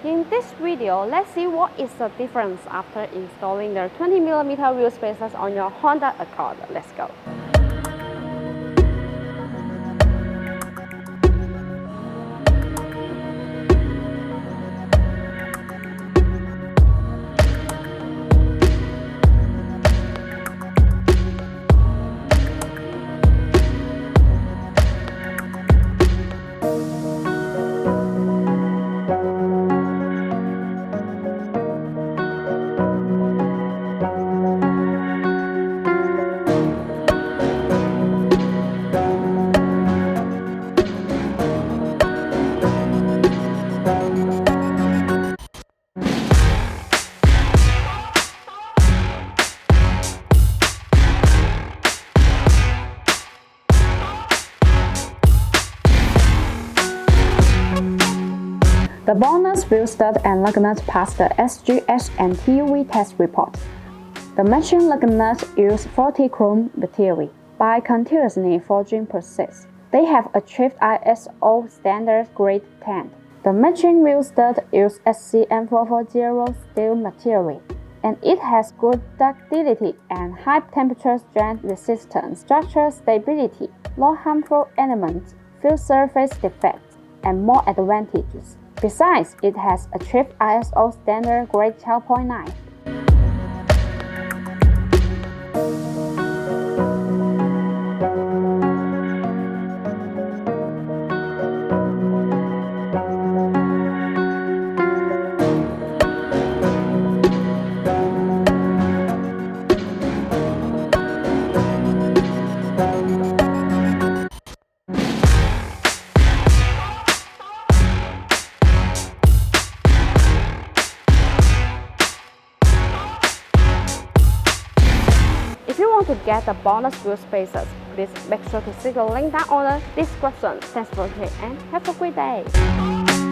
In this video, let's see what is the difference after installing the 20mm wheel spacers on your Honda Accord. Let's go. The BONOSS wheel stud and lug nut passed the SGS and TUV test report. The matching lug nut use 40 chrome material by continuously forging process. They have achieved ISO standard grade 10. The matching wheel stud use SCM440 steel material, and it has good ductility and high temperature strength resistance, structural stability, low harmful elements, few surface defects, and more advantages. Besides, it has achieved ISO standard grade 12.9. If you want to get the BONOSS wheel spacers, please make sure to see the link down on the description. Thanks for watching and have a great day.